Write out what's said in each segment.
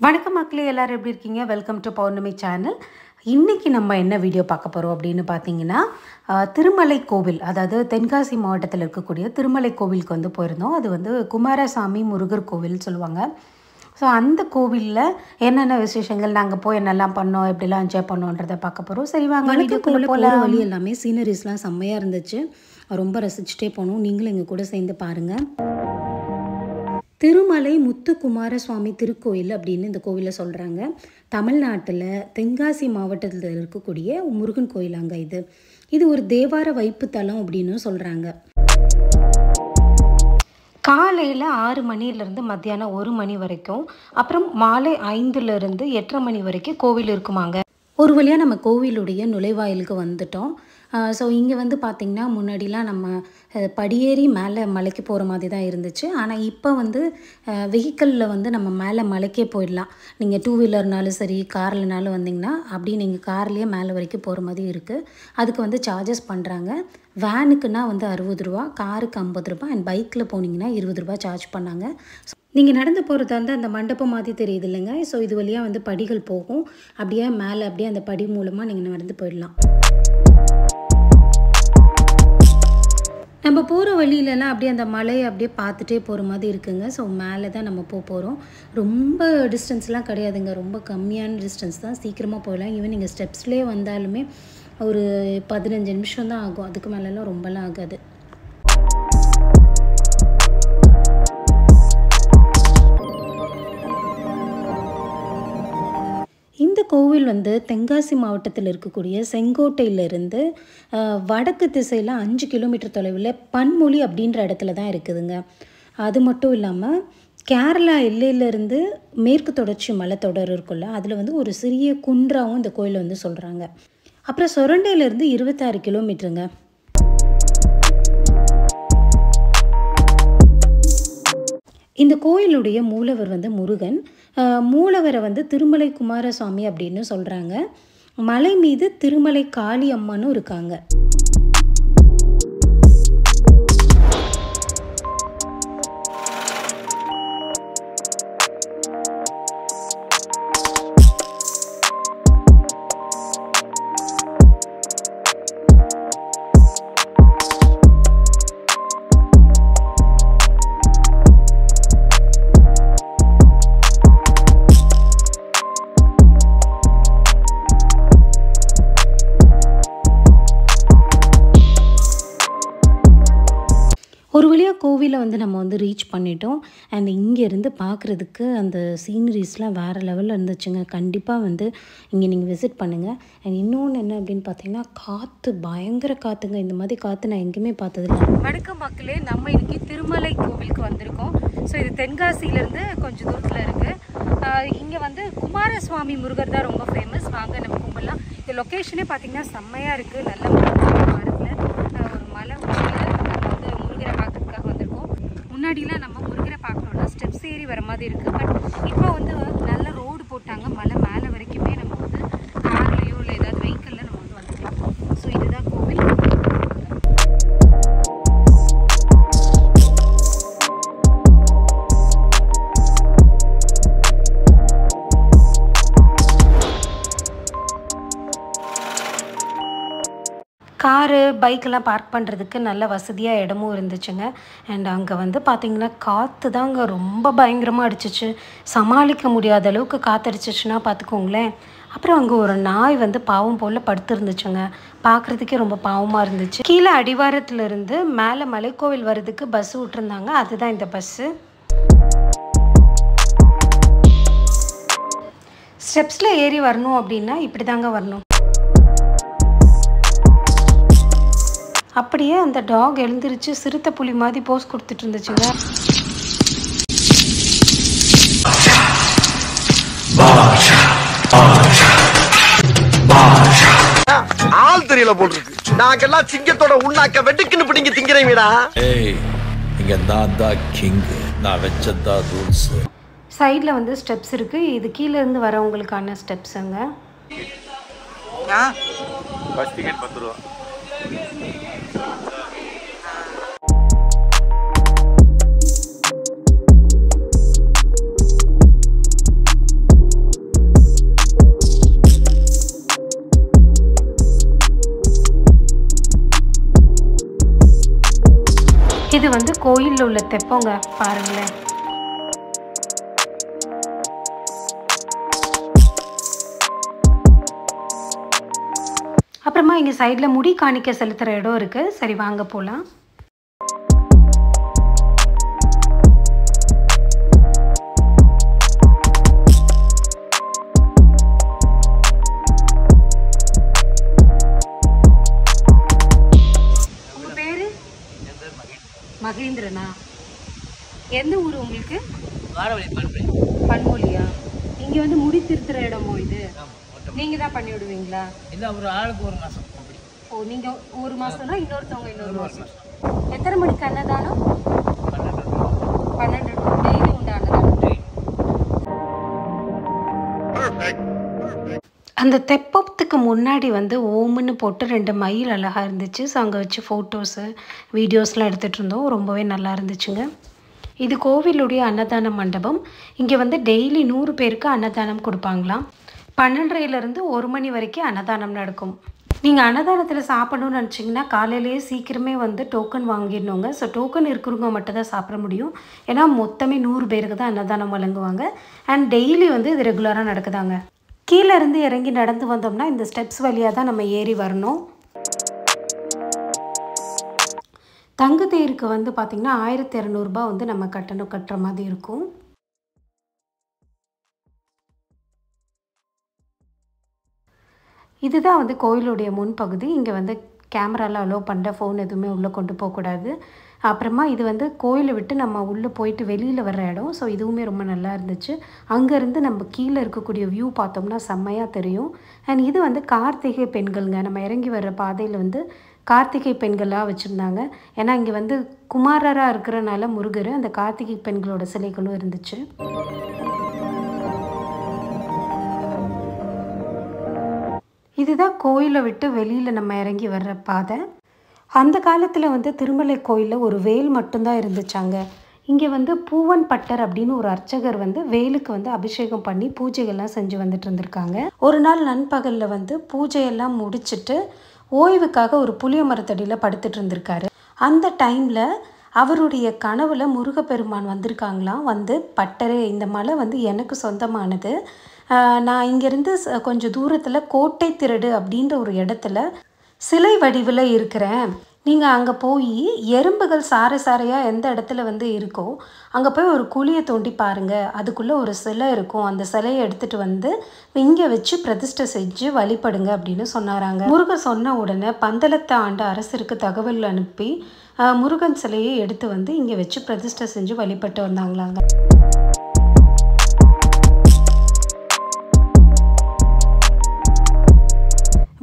வணக்கம் மக்களே, எல்லாரும் எப்படி இருக்கீங்க? Welcome to Pournami channel. இன்றைக்கி நம்ம என்ன வீடியோ பார்க்க போகிறோம் அப்படின்னு பார்த்தீங்கன்னா, திருமலை கோவில், அதாவது தென்காசி மாவட்டத்தில் இருக்கக்கூடிய திருமலை கோவிலுக்கு வந்து போயிருந்தோம். அது வந்து குமாரசாமி முருகர் கோவில்னு சொல்லுவாங்க. ஸோ அந்த கோவிலில் என்னென்ன விசேஷங்கள், நாங்கள் போய் என்னெல்லாம் பண்ணோம், எப்படிலாம் என்ஜாய் பண்ணோன்றதை பார்க்க போகிறோம். சரி வாங்க வீடியோக்குள்ளே போகலாம். வழி எல்லாமே சீனரிஸ்லாம் செம்மையாக இருந்துச்சு. ரொம்ப ரசிச்சுட்டே போனோம். நீங்களும் எங்கள் கூட சேர்ந்து பாருங்கள். திருமலை முத்துக்குமாரசுவாமி திருக்கோயில் அப்படின்னு இந்த கோவிலில் சொல்கிறாங்க. தமிழ்நாட்டில் தென்காசி மாவட்டத்தில் இருக்கக்கூடிய முருகன் கோயிலாங்க இது. இது ஒரு தேவார வைப்பு தலம் அப்படின்னு சொல்கிறாங்க. காலையில் 6 மணிலேருந்து மத்தியானம் 1 மணி வரைக்கும், அப்புறம் மாலை 5லேருந்து 8:30 மணி வரைக்கும் கோவில் இருக்குமாங்க. ஒரு வழியாக நம்ம கோவிலுடைய நுழைவாயிலுக்கு வந்துட்டோம். ஸோ இங்கே வந்து பார்த்திங்கன்னா, முன்னாடிலாம் நம்ம படியேறி மேலே மலைக்கு போகிற மாதிரி தான் இருந்துச்சு. ஆனால் இப்போ வந்து வெஹிக்கிளில் வந்து நம்ம மேலே மலைக்கே போயிடலாம். நீங்கள் 2 வீலர்னாலும் சரி, கார்லனாலும் வந்தீங்கன்னா அப்படியே நீங்கள் கார்லேயே மேலே வரைக்கும் போகிற மாதிரி இருக்குது. அதுக்கு வந்து சார்ஜஸ் பண்ணுறாங்க. வேனுக்குன்னா வந்து 60 ரூபா, காருக்கு 50 ரூபா, அண்ட் பைக்கில் போனீங்கன்னா 20 ரூபா சார்ஜ் பண்ணாங்க. நீங்கள் நடந்து போகிறதா இருந்தால் அந்த மண்டபம் மாதிரி தெரியுது இல்லைங்க. ஸோ இது வழியாக வந்து படிகள் போகும். அப்படியே மேலே அப்படியே அந்த படி மூலமாக நீங்கள் நடந்து போயிடலாம். நம்ம போகிற வழியிலலாம் அப்படியே அந்த மலையை அப்படியே பார்த்துட்டே போகிற மாதிரி இருக்குங்க. ஸோ மேலே தான் நம்ம போகிறோம். ரொம்ப டிஸ்டன்ஸ்லாம் கிடையாதுங்க, ரொம்ப கம்மியான டிஸ்டன்ஸ் தான். சீக்கிரமாக போகலாம். ஈவன் நீங்கள் ஸ்டெப்ஸ்லேயே வந்தாலுமே ஒரு 15 நிமிஷம் தான் ஆகும். அதுக்கு மேலெலாம் ரொம்பலாம் ஆகாது. இந்த கோவில் வந்து தென்காசி மாவட்டத்தில் இருக்கக்கூடிய செங்கோட்டையிலிருந்து வடக்கு திசையில் 5 கிலோமீட்டர் தொலைவில் பன்மொழி அப்படின்ற இடத்துல தான் இருக்குதுங்க. அது மட்டும் இல்லாமல் கேரளா எல்லையிலேருந்து மேற்கு தொடர்ச்சி மலைத்தொடர் இருக்குல்ல, அதில் வந்து ஒரு சிறிய குன்றாவும் இந்த கோயிலை வந்து சொல்கிறாங்க. அப்புறம் சொரண்டையிலேருந்து 26 கிலோமீட்டருங்க. இந்த கோயிலுடைய மூலவர் வந்து முருகன். மூலவரை வந்து திருமலை குமாரசுவாமி அப்படின்னு சொல்கிறாங்க. மலை மீது திருமலை காளி அம்மனும் இருக்காங்க. ஒரு வழியாக கோவிலை வந்து நம்ம வந்து ரீச் பண்ணிட்டோம். அண்ட் இங்கேருந்து பார்க்குறதுக்கு அந்த சீனரிஸ்லாம் வேறு லெவலில் இருந்துச்சுங்க. கண்டிப்பாக வந்து இங்கே நீங்கள் விசிட் பண்ணுங்கள். அண்ட் இன்னொன்று என்ன அப்படின்னு பார்த்தீங்கன்னா, காற்று பயங்கர காற்றுங்க. இந்த மாதிரி காற்று நான் எங்கேயுமே பார்த்ததில்லை. வணக்கம் மக்களே, நம்ம இன்றைக்கி திருமலை கோவிலுக்கு வந்திருக்கோம். ஸோ இது தென்காசியிலேருந்து கொஞ்சம் தூரத்தில் இருக்குது. இங்கே வந்து குமாரசுவாமி முருகர் தான் ரொம்ப ஃபேமஸ். வாங்க நம்ம கும்பிடலாம். இந்த லொக்கேஷனே பார்த்திங்கன்னா செம்மையாக இருக்குது. நல்ல மரத்தில் ஒரு மலை உச்சியில் நம்ம வந்து முருகரை பார்க்கறதுக்காக வந்திருக்கோம். முன்னாடிலாம் நம்ம முருகரை பார்க்கணுன்னா ஸ்டெப்ஸ் ஏறி வர மாதிரி இருக்குது. பட் இப்போ வந்து நல்ல ரோடு போட்டாங்க. மலை மேலே வரைக்குமே நம்ம வந்து கார்லேயோ இல்லை ஏதாவது வெஹிக்கிளில் நம்ம வந்து வந்துக்கலாம். ஸோ இதுதான் கோவில். காரு, பைக்கெல்லாம் பார்க் பண்ணுறதுக்கு நல்ல வசதியாக இடமும் இருந்துச்சுங்க. அண்ட் அங்கே வந்து பார்த்திங்கன்னா காற்று தாங்க ரொம்ப பயங்கரமாக அடிச்சிச்சு. சமாளிக்க முடியாத அளவுக்கு காற்றடிச்சிச்சுன்னா பார்த்துக்கோங்களேன். அப்புறம் அங்கே ஒரு நாய் வந்து பாவம் போல் படுத்துருந்துச்சுங்க. பார்க்குறதுக்கே ரொம்ப பாவமாக இருந்துச்சு. கீழே அடிவாரத்துலேருந்து மேலே மலைக்கோவில் வர்றதுக்கு பஸ்ஸு விட்டுருந்தாங்க. அதுதான் இந்த பஸ்ஸு. ஸ்டெப்ஸில் ஏறி வரணும் அப்படின்னா இப்படி தாங்க வரணும். அப்படியே அந்த டாக் எழுந்திருச்சு சிறுத்தை புலி மாதிரி போஸ் கொடுத்துட்டு இருந்துச்சுங்க. ஆள் தெரியல போட்டுருக்கு. நாங்கெல்லாம் சிங்கத்தோட உண்ணாக்க வெட்டுக்குன்னு பிடிங்க திங்கிறீங்கடா. ஏய், இங்க நான் தான் கிங். நான் வச்சதா ரூல்ஸ். சைடில் வந்து ஸ்டெப்ஸ் இருக்குது. இது கீழே இருந்து வரவங்களுக்கான ஸ்டெப்ஸுங்க. பஸ் டிக்கெட் 10 ரூபா. கோயிலில் உள்ள தெப்பங்க பாருங்களேன். அப்புறமா இங்கே சைடில் முடி காணிக்க செலுத்துகிற இடம் இருக்குது. சரி வாங்க போகலாம். உங்கள் பேர்? மகேந்திரனா? எந்த ஊர் உங்களுக்கு? பன்மொழியா? இங்கே வந்து முடி திருத்துற இடமோ இது? நீங்கள் தான் பண்ணி விடுவீங்களா? இல்லை, ஒரு ஆளுக்கு ஒரு மாதம். ஓ, நீங்கள் ஒரு மாதம்னா இன்னொருத்தவங்க இன்னொரு மாதம். எத்தனை மணிக்கு அன்னதானம்? 12 டெய்லி உண்டு அன்னதானம். அந்த தெப்பத்துக்கு முன்னாடி வந்து ஓம்னு போட்டு 2 மயில் அழகாக இருந்துச்சு. ஸோ அங்கே வச்சு ஃபோட்டோஸு வீடியோஸ்லாம் எடுத்துகிட்டு இருந்தோம். ரொம்பவே நல்லா இருந்துச்சுங்க. இது கோவிலுடைய அன்னதான மண்டபம். இங்கே வந்து டெய்லி 100 பேருக்கு அன்னதானம் கொடுப்பாங்களாம். 12:30 1 மணி வரைக்கும் அன்னதானம் நடக்கும். நீங்கள் அன்னதானத்தில் சாப்பிடணும்னு நினச்சிங்கன்னா காலையிலேயே சீக்கிரமே வந்து டோக்கன் வாங்கிடணுங்க. ஸோ டோக்கன் இருக்கிறவங்க மட்டும் தான் சாப்பிட முடியும். ஏன்னா மொத்தமே 100 பேருக்கு தான் அன்னதானம் வழங்குவாங்க. அண்ட் டெய்லி வந்து இது ரெகுலராக நடக்குதாங்க. கீழே இருந்து இறங்கி நடந்து வந்தோம்னா இந்த ஸ்டெப்ஸ் வழியாக தான் நம்ம ஏறி வரணும். தங்கு தேருக்கு வந்து பார்த்திங்கன்னா 1200 ரூபாய் வந்து நம்ம கட்டுற மாதிரி இருக்கும். இதுதான் வந்து கோயிலுடைய முன்பகுதி. இங்கே வந்து கேமராலாம் அலோவ் பண்ண, ஃபோன் எதுவுமே உள்ளே கொண்டு போகக்கூடாது. அப்புறமா இது வந்து கோயிலை விட்டு நம்ம உள்ளே போயிட்டு வெளியில் வர்ற இடம். ஸோ இதுவுமே ரொம்ப நல்லா இருந்துச்சு. அங்கேருந்து நம்ம கீழே இருக்கக்கூடிய வியூ பார்த்தோம்னா செம்மையாக தெரியும். அண்ட் இது வந்து கார்த்திகை பெண்கள்ங்க. நம்ம இறங்கி வர்ற பாதையில் வந்து கார்த்திகை பெண்களாக வச்சுருந்தாங்க. ஏன்னா இங்கே வந்து குமாரராக இருக்கிறனால முருகர், அந்த கார்த்திகை பெண்களோட சிலைகளும் இருந்துச்சு. இதுதான் கோயிலை விட்டு வெளியில் நம்ம இறங்கி வர்ற பாதை. அந்த காலத்தில் வந்து திருமலை கோயிலில் ஒரு வேல் மட்டும்தான் இருந்துச்சாங்க. இங்கே வந்து பூவன் பட்டர் அப்படின்னு ஒரு அர்ச்சகர் வந்து வேலுக்கு வந்து அபிஷேகம் பண்ணி பூஜைகள்லாம் செஞ்சு வந்துட்டு இருந்திருக்காங்க. ஒரு நாள் நண்பகலில் வந்து பூஜையெல்லாம் முடிச்சுட்டு ஓய்வுக்காக ஒரு புளிய மரத்தடியில் படுத்துட்டு இருந்திருக்காரு. அந்த டைமில் அவருடைய கனவுல முருகப்பெருமான் வந்திருக்காங்களாம். வந்து பட்டரே, இந்த மலை வந்து எனக்கு சொந்தமானது. நான் இங்கேருந்து கொஞ்சம் தூரத்தில் கோட்டை திருடு அப்படின்ற ஒரு இடத்துல சிலை வடிவில் இருக்கிறேன். நீங்கள் அங்கே போய் எறும்புகள் சாரையாக எந்த இடத்துல வந்து இருக்கோ அங்கே போய் ஒரு குழியை தோண்டி பாருங்கள். அதுக்குள்ளே ஒரு சிலை இருக்கும். அந்த சிலையை எடுத்துகிட்டு வந்து இங்கே வச்சு பிரதிஷ்டை செஞ்சு வழிபடுங்க அப்படின்னு சொன்னாராங்க. முருகன் சொன்ன உடனே பந்தளத்தை ஆண்ட அரசருக்கு தகவல் அனுப்பி முருகன் சிலையை எடுத்து வந்து இங்கே வச்சு பிரதிஷ்டை செஞ்சு வழிபட்டு வந்தாங்களாங்க.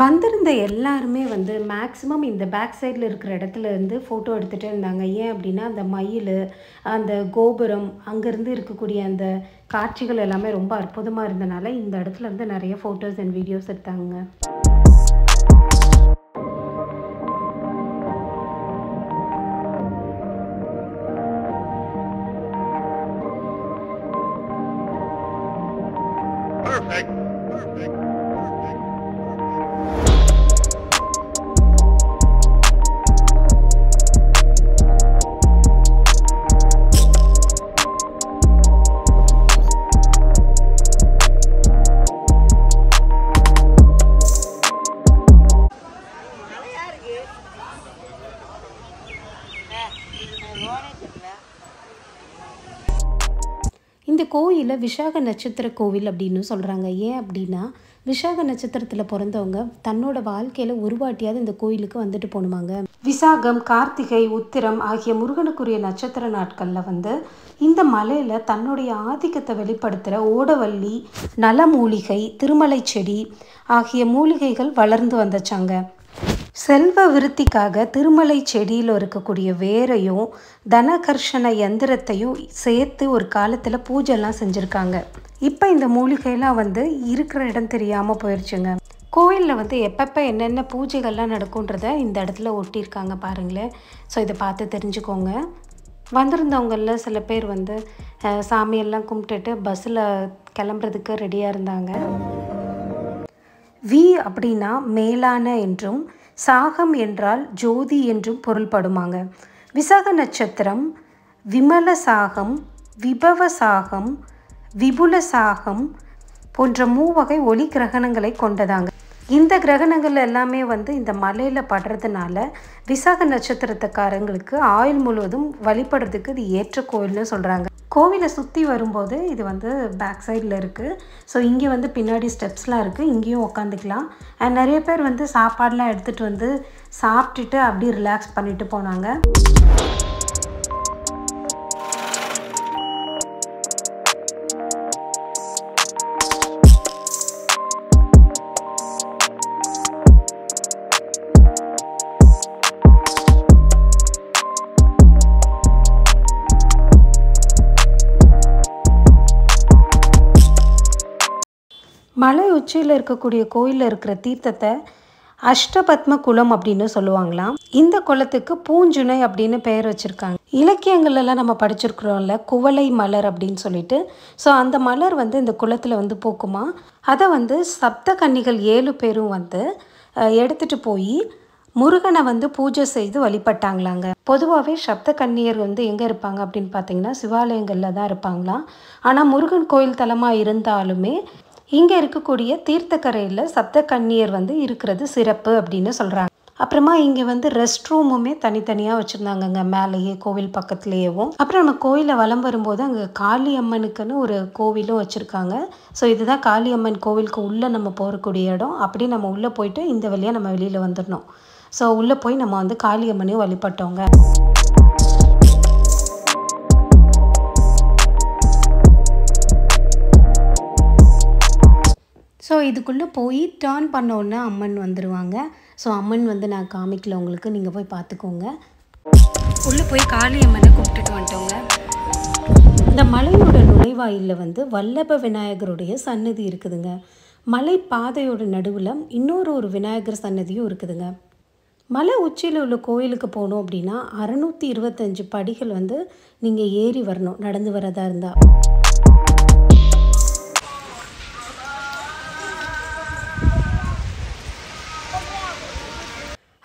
வந்திருந்த எல்லாருமே வந்து மேக்ஸிமம் இந்த பேக் சைடில் இருக்கிற இடத்துல இருந்து ஃபோட்டோ எடுத்துகிட்டே இருந்தாங்க. ஏன் அப்படின்னா அந்த மயில், அந்த கோபுரம், அங்கேருந்து இருக்கக்கூடிய அந்த காட்சிகள் எல்லாமே ரொம்ப அற்புதமாக இருந்தனால இந்த இடத்துல இருந்து நிறைய ஃபோட்டோஸ் அண்ட் வீடியோஸ் எடுத்தாங்க. இந்த கோயிலை விசாக நட்சத்திர கோவில் அப்படின்னு சொல்கிறாங்க. ஏன் அப்படின்னா விசாக நட்சத்திரத்தில் பிறந்தவங்க தன்னோட வாழ்க்கையில் ஒரு வாட்டியாவது இந்த கோயிலுக்கு வந்துட்டு போகணுமாங்க. விசாகம், கார்த்திகை, உத்திரம் ஆகிய முருகனுக்குரிய நட்சத்திர நாட்களில் வந்து இந்த மலையில் தன்னுடைய ஆதிக்கத்தை வெளிப்படுத்துகிற ஓடவள்ளி, நலமூலிகை, திருமலை செடி ஆகிய மூலிகைகள் வளர்ந்து வந்துச்சாங்க. செல்வ விருத்திக்காக திருமலை செடியில் இருக்கக்கூடிய வேரையும் தனகர்ஷண யந்திரத்தையும் சேர்த்து ஒரு காலத்தில் பூஜைலாம் செஞ்சுருக்காங்க. இப்போ இந்த மூலிகைலாம் வந்து இருக்கிற இடம் தெரியாமல் போயிடுச்சுங்க. கோவிலில் வந்து எப்பப்போ என்னென்ன பூஜைகள்லாம் நடக்கும்ன்றத இந்த இடத்துல ஒட்டியிருக்காங்க பாருங்களேன். ஸோ இதை பார்த்து தெரிஞ்சுக்கோங்க. வந்திருந்தவங்களில் சில பேர் வந்து சாமியெல்லாம் கும்பிட்டுட்டு பஸ்ஸில் கிளம்புறதுக்கு ரெடியாக இருந்தாங்க. வி அப்படின்னா மேலான என்றும், சாகம் என்றால் ஜோதி என்றும் பொருள்படுமாங்க. விசாக நட்சத்திரம் விமலசாகம், விபவசாகம், விபுலசாகம் போன்ற 3 வகை ஒளி கிரகணங்களை கொண்டதாங்க. இந்த கிரகணங்கள் எல்லாமே வந்து இந்த மலையில் படுறதுனால விசாக நட்சத்திரத்துக்காரங்களுக்கு ஆயுள் முழுவதும் வழிபடுறதுக்கு இது ஏற்ற கோயில்னு சொல்கிறாங்க. கோவிலை சுற்றி வரும்போது இது வந்து பேக் சைடில் இருக்குது. ஸோ இங்கே வந்து பின்னாடி ஸ்டெப்ஸ்லாம் இருக்குது, இங்கேயும் உக்காந்துக்கலாம். அண்ட் நிறைய பேர் வந்து சாப்பாடெலாம் எடுத்துகிட்டு வந்து சாப்பிட்டுட்டு அப்படியே ரிலாக்ஸ் பண்ணிட்டு போனாங்க. மலை உச்சியில் இருக்கக்கூடிய கோயிலில் இருக்கிற தீர்த்தத்தை அஷ்டபத்ம குளம் அப்படின்னு சொல்லுவாங்களாம். இந்த குளத்துக்கு பூஞ்சுனை அப்படின்னு பெயர் வச்சுருக்காங்க. இலக்கியங்கள்லாம் நம்ம படிச்சிருக்கிறோம்ல, குவளை மலர் அப்படின்னு சொல்லிட்டு. ஸோ அந்த மலர் வந்து இந்த குளத்தில் வந்து பூக்குமா. அதை வந்து சப்த கன்னிகள் 7 பேரும் வந்து எடுத்துகிட்டு போய் முருகனை வந்து பூஜை செய்து வழிபட்டாங்களாங்க. பொதுவாகவே சப்த கன்னியர் வந்து எங்கே இருப்பாங்க அப்படின்னு பார்த்தீங்கன்னா சிவாலயங்களில் தான் இருப்பாங்களாம். ஆனால் முருகன் கோயில் தலமாக இருந்தாலுமே இங்கே இருக்கக்கூடிய தீர்த்தக்கரையில் சப்த கன்னியர் வந்து இருக்கிறது சிறப்பு அப்படின்னு சொல்கிறாங்க. அப்புறமா இங்கே வந்து ரெஸ்ட் ரூமுமே தனித்தனியாக வச்சுருந்தாங்கங்க, மேலேயே கோவில் பக்கத்துலேயேவும். அப்புறம் நம்ம கோயிலை வலம் வரும்போது அங்கே காளியம்மனுக்குன்னு ஒரு கோவிலும் வச்சுருக்காங்க. ஸோ இதுதான் காளியம்மன் கோவிலுக்கு உள்ளே நம்ம போகக்கூடிய இடம். அப்படியே நம்ம உள்ளே போயிட்டு இந்த வழியாக நம்ம வெளியில் வந்துடணும். ஸோ உள்ளே போய் நம்ம வந்து காளியம்மனையும் வழிபட்டோங்க. ஸோ இதுக்குள்ளே போய் டர்ன் பண்ண உடனே அம்மன் வந்துடுவாங்க. ஸோ அம்மன் வந்து நான் காமிக்கல உங்களுக்கு, நீங்கள் போய் பார்த்துக்கோங்க. உள்ளே போய் காளியம்மனை கும்பிட்டுட்டு வந்துட்டோங்க. இந்த மலையோட நுழைவாயிலில் வந்து வல்லப விநாயகருடைய சன்னதி இருக்குதுங்க. மலை பாதையோட நடுவில் இன்னொரு விநாயகர் சன்னதியும் இருக்குதுங்க. மலை உச்சியில் உள்ள கோயிலுக்கு போகணும் அப்படின்னா 625 படிகள் வந்து நீங்கள் ஏறி வரணும், நடந்து வரதா இருந்தால்.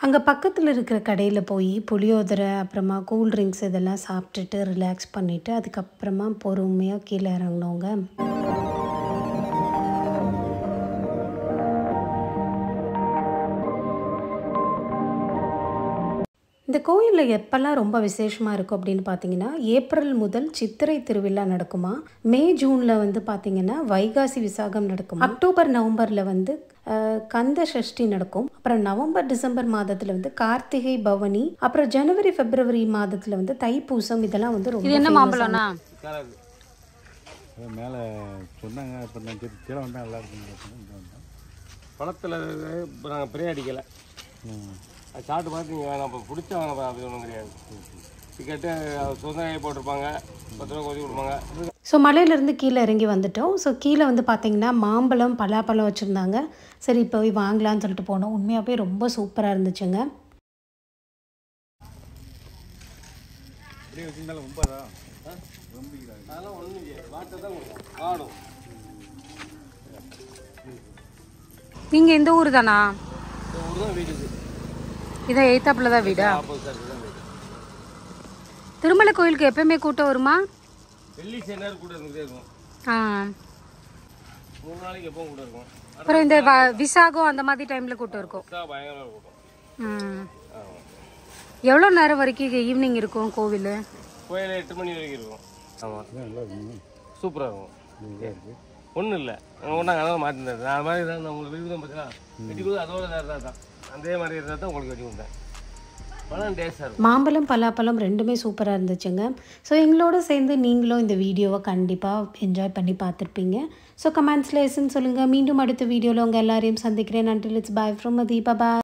அங்கே பக்கத்தில் இருக்கிற கடையில் போய் புளியோதரை அப்புறமா கூல்ட்ரிங்க்ஸ் இதெல்லாம் சாப்பிட்டுட்டு ரிலாக்ஸ் பண்ணிவிட்டு அதுக்கப்புறமா பொறுமையாக கீழே இறங்கினோங்க. இந்த கோயிலில் எப்போல்லாம் ரொம்ப விசேஷமாக இருக்கும் அப்படின்னு பார்த்தீங்கன்னா ஏப்ரல் முதல் சித்திரை திருவிழா நடக்குமா. மே ஜூனில் வந்து பார்த்திங்கன்னா வைகாசி விசாகம் நடக்கும். அக்டோபர் நவம்பரில் வந்து கந்த சஷ்டி நடக்கும். அப்புறம் நவம்பர் டிசம்பர் மாதத்தில் வந்து கார்த்திகை பவனி, அப்புறம் ஜனவரி பிப்ரவரி மாதத்தில் வந்து தைப்பூசம். இதெல்லாம் வந்து ரொம்ப என்ன மாம்பழம்னா மேலே சொன்னாங்க. இப்போ நான் கீழே வந்தால் நல்லா இருக்கும். பழத்தில் நாங்கள் பிரே அடிக்கலை, அது சாப்பிட்டு பார்த்து நீங்கள் வேணாம். இப்போ பிடிச்சா வேணாம், அப்படி ஒன்றும் கிடையாது. டிக்கெட்டு சொந்தம் போட்டிருப்பாங்க, 10 ரூபா கொதி கொடுப்பாங்க. ஸோ மலையிலேருந்து கீழே இறங்கி வந்துட்டோம். ஸோ கீழே வந்து பார்த்திங்கன்னா மாம்பழம் பலாப்பழம் வச்சுருந்தாங்க. சரி இப்போ போய் வாங்கலான்னு சொல்லிட்டு போனோம். உண்மையாகவே ரொம்ப சூப்பராக இருந்துச்சுங்க. நீங்கள் இந்த ஊர் தானா? இதான் எய்த்தாப்புல தான் வீடா? திருமலை கோயிலுக்கு எப்பயுமே கூட்டம் வருமா? வெள்ளி சேனர் கூட இருந்துகிட்டே இருக்கும். 3 நாளைக்கு எப்பவும் கூட இருக்கும். அப்புறம் இந்த விசாகம் அந்த மாதிரி டைமில் கூட்டம் இருக்கும். பயங்கரமாக கூட்டம். எவ்வளோ நேரம் வரைக்கும் ஈவினிங் இருக்கும் கோவில்? கோயில் 8 மணி வரைக்கும் இருக்கும். ஆமாம், சூப்பராக இருக்கும். ஒன்றும் இல்லை, ஒன்றாங்க அதெல்லாம் மாற்றிருந்தேன். அது மாதிரி தான் உங்களுக்கு வெடி தான் பார்த்தீங்கன்னா வெட்டி கொடுத்து அதோட நேரம் தான் அதே மாதிரி இருந்தால் தான் உங்களுக்கு வெட்டி கொடுத்தேன். மாம்பழம் பலாப்பழம் ரெண்டுமே சூப்பராக இருந்துச்சுங்க. ஸோ எங்களோட சேர்ந்து நீங்களும் இந்த வீடியோவை கண்டிப்பாக என்ஜாய் பண்ணி பார்த்துருப்பீங்க. ஸோ கமெண்ட்ஸில் எஸ்ன்னு சொல்லுங்கள். மீண்டும் அடுத்த வீடியோவில் உங்கள் எல்லாரையும் சந்திக்கிறேன். until it's bye from Adhi. Bye.